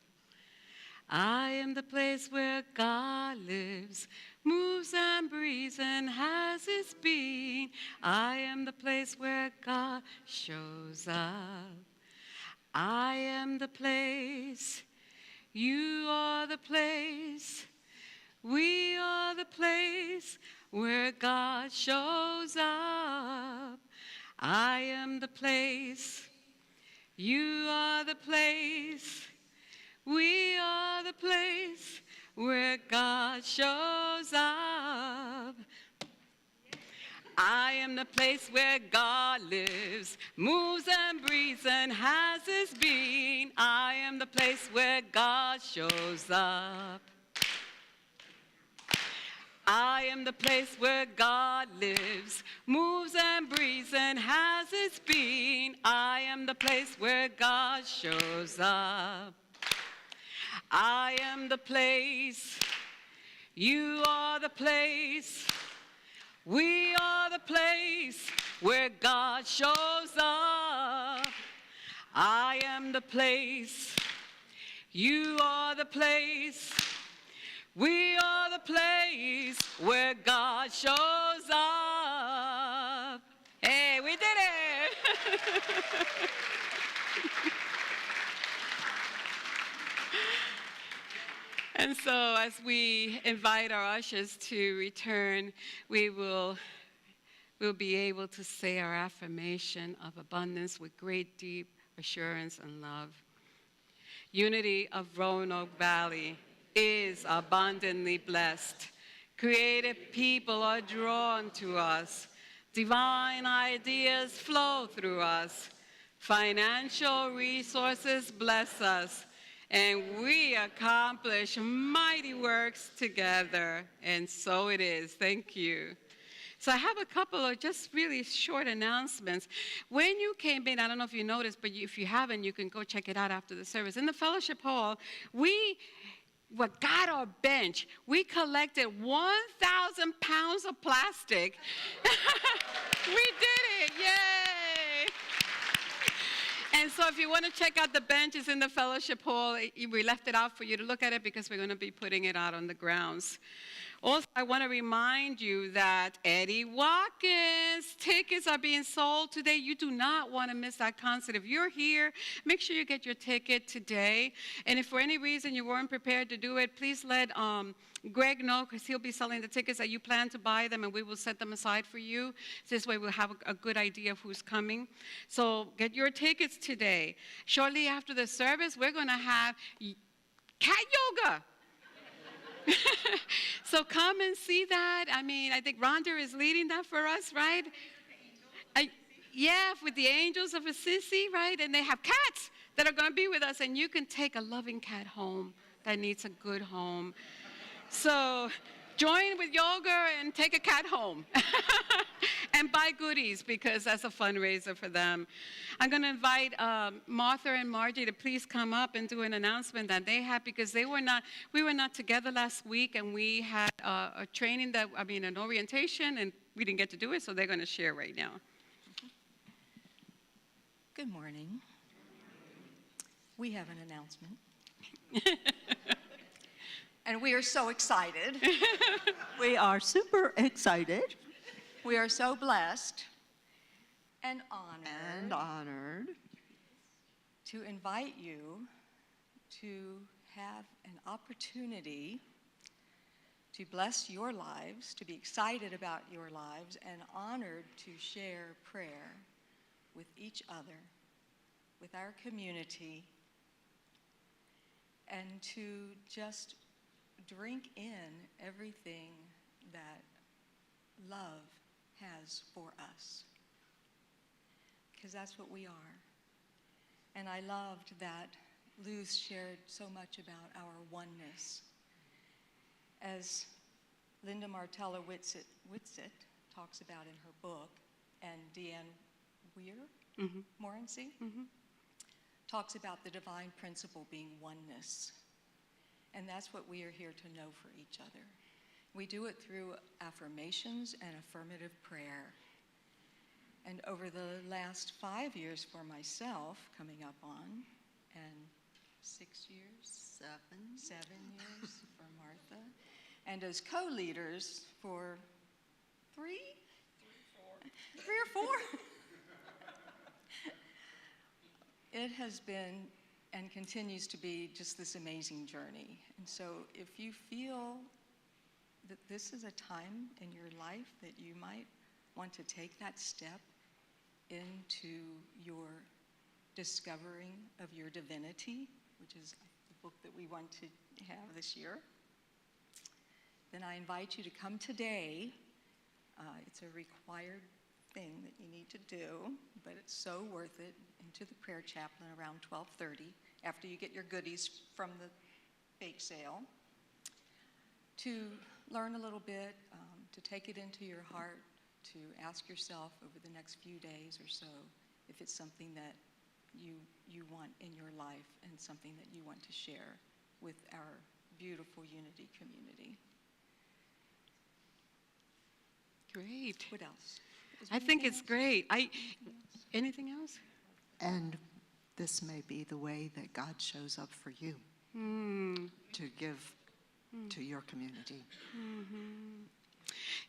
I am the place where God lives, moves and breathes and has his being. I am the place where God shows up. I am the place. You are the place. We are the place where God shows up. I am the place. You are the place. We are the place where God shows up. I am the place where God lives, moves and breathes and has his being. I am the place where God shows up. I am the place where God lives, moves and breathes and has his being. I am the place where God shows up. I am the place. You are the place. We are the place where God shows up. I am the place. You are the place. We are the place where God shows up. Hey, we did it! And so as we invite our ushers to return, we'll be able to say our affirmation of abundance with great deep assurance and love. Unity of Roanoke Valley is abundantly blessed. Creative people are drawn to us. Divine ideas flow through us. Financial resources bless us. And we accomplish mighty works together. And so it is. Thank you. So I have a couple of just really short announcements. When you came in, I don't know if you noticed, but if you haven't, you can go check it out after the service. In the fellowship hall, we got our bench. We collected 1,000 pounds of plastic. We did it, yay! And so if you want to check out the benches in the fellowship hall, we left it out for you to look at it because we're going to be putting it out on the grounds. Also, I want to remind you that Eddie Watkins tickets are being sold today. You do not want to miss that concert. If you're here, make sure you get your ticket today. And if for any reason you weren't prepared to do it, please let Greg know, because he'll be selling the tickets that you plan to buy them, and we will set them aside for you. This way we'll have a good idea of who's coming. So get your tickets today. Shortly after the service, we're going to have cat yoga. So come and see that. I mean, I think Rhonda is leading that for us, right? Yeah, with the angels of Assisi, right? And they have cats that are going to be with us, and you can take a loving cat home that needs a good home. So join with yoga and take a cat home. And buy goodies, because that's a fundraiser for them. I'm going to invite Martha and Margie to please come up and do an announcement that they had, because we were not together last week, and we had a training an orientation, and we didn't get to do it, so they're going to share right now. Good morning. We have an announcement. And we are so excited. We are super excited We are so blessed and honored to invite you to have an opportunity to bless your lives, to be excited about your lives, and honored to share prayer with each other, with our community, and to just drink in everything that love has for us, because that's what we are. And I loved that Luz shared so much about our oneness. As Linda Martella Whitsitt talks about in her book, and Deanne Weir, Morency, talks about the divine principle being oneness. And that's what we are here to know for each other. We do it through affirmations and affirmative prayer. And over the last 5 years for myself, coming up on, and 6 years? 7 years for Martha. And as co-leaders for 3 or 4. It has been and continues to be just this amazing journey. And so if you feel that this is a time in your life that you might want to take that step into your discovering of your divinity, which is the book that we want to have this year, then I invite you to come today. It's a required thing that you need to do, but it's so worth it, into the prayer chaplain around 12:30 after you get your goodies from the bake sale, to learn a little bit, to take it into your heart, to ask yourself over the next few days or so if it's something that you want in your life and something that you want to share with our beautiful Unity community. Great. What else? I think it's great. Anything else? And this may be the way that God shows up for you to give to your community.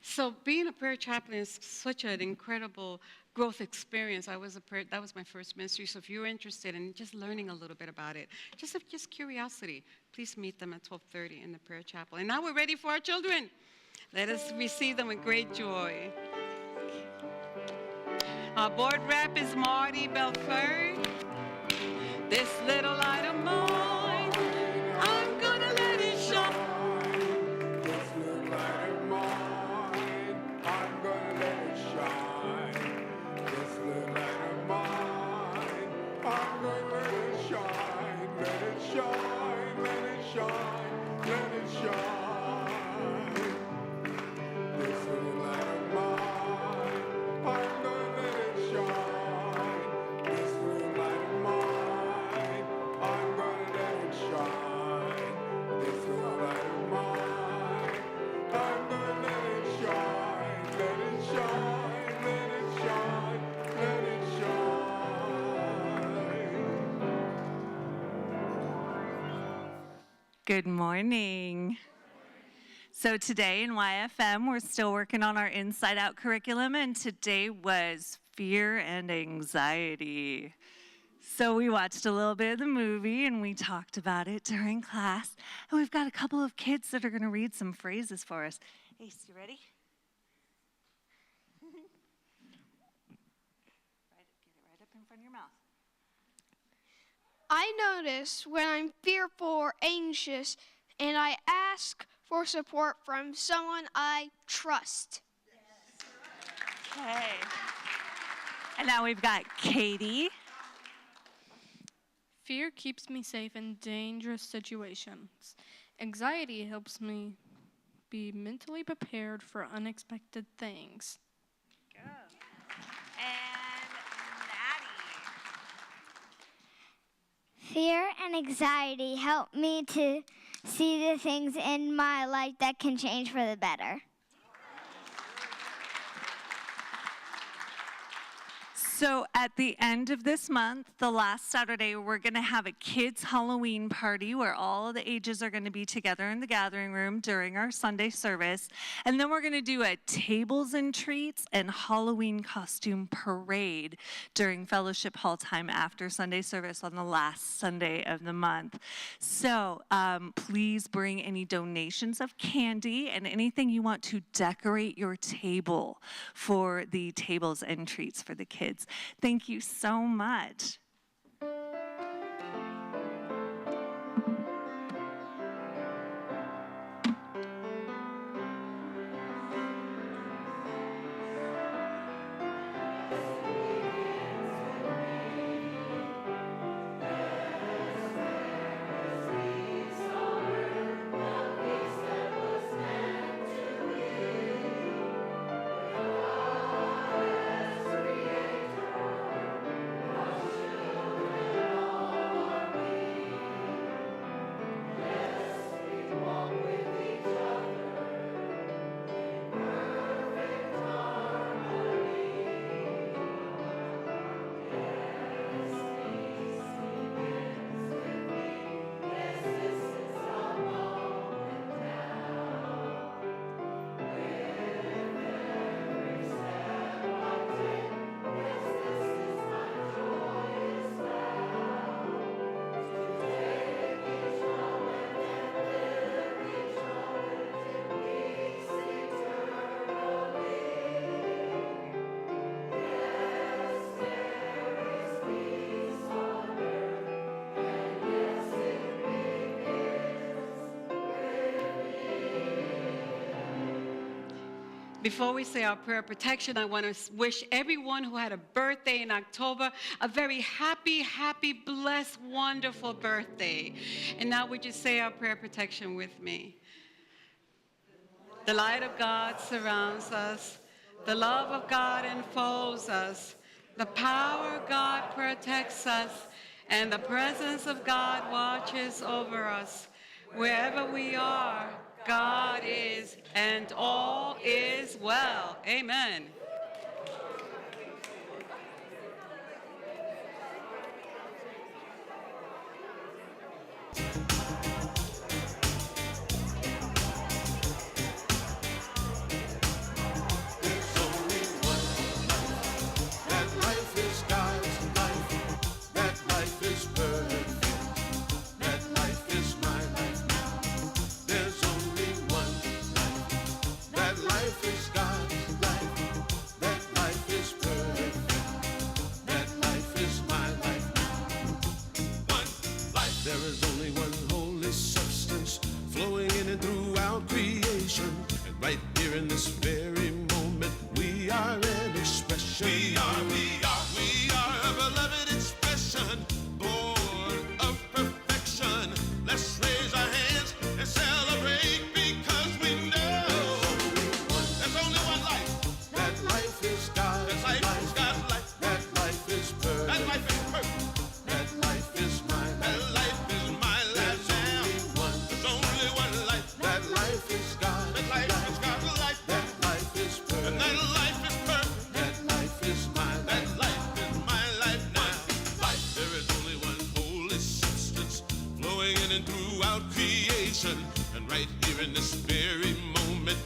So being a prayer chaplain is such an incredible growth experience. That was my first ministry. So if you're interested in just learning a little bit about it, just curiosity, please meet them at 12:30 in the prayer chapel. And now we're ready for our children. Let us receive them with great joy. Our board rep is Marty Belford. This little light of mine, I'm gonna let it shine. This little light of mine, I'm gonna let it shine. This little light of mine, I'm gonna let it shine. Let it shine, let it shine, let it shine. This little light of mine, I'm gonna let it shine. This little light of mine, I'm gonna let it shine. This little light of mine, I'm gonna let it shine. Let it shine, let it shine, let it shine. Good morning. So today in YFM, we're still working on our Inside Out curriculum, and today was fear and anxiety. So we watched a little bit of the movie, and we talked about it during class. And we've got a couple of kids that are going to read some phrases for us. Ace, you ready? Get it right up in front of your mouth. I notice when I'm fearful or anxious, and I ask for support from someone I trust. Okay. And now we've got Katie. Fear keeps me safe in dangerous situations. Anxiety helps me be mentally prepared for unexpected things. Go. And Maddie. Fear and anxiety help me to see the things in my life that can change for the better. So at the end of this month, the last Saturday, we're going to have a kids' Halloween party where all of the ages are going to be together in the gathering room during our Sunday service. And then we're going to do a tables and treats and Halloween costume parade during fellowship hall time after Sunday service on the last Sunday of the month. So please bring any donations of candy and anything you want to decorate your table for the tables and treats for the kids. Thank you so much. Before we say our prayer of protection, I want to wish everyone who had a birthday in October a very happy, happy, blessed, wonderful birthday. And now would you say our prayer of protection with me? The light of God surrounds us. The love of God enfolds us. The power of God protects us. And the presence of God watches over us. Wherever we are, God is, and all is well. Amen. There is only one holy substance flowing in and throughout creation. And right here in this very moment, we are an expression. We are a beloved expression, born of perfection. Let's raise our hands and celebrate because we know there's only one life. That life is God. That life is God's life. That life is perfect. That life is perfect. That life is my life. That life is my life now. There's only one life. That life is God. That life is God's life. That life is perfect. And that life is perfect. That life is my life. That life is my life now. Life. There is only one holy substance flowing in and throughout creation. And right here in this very moment,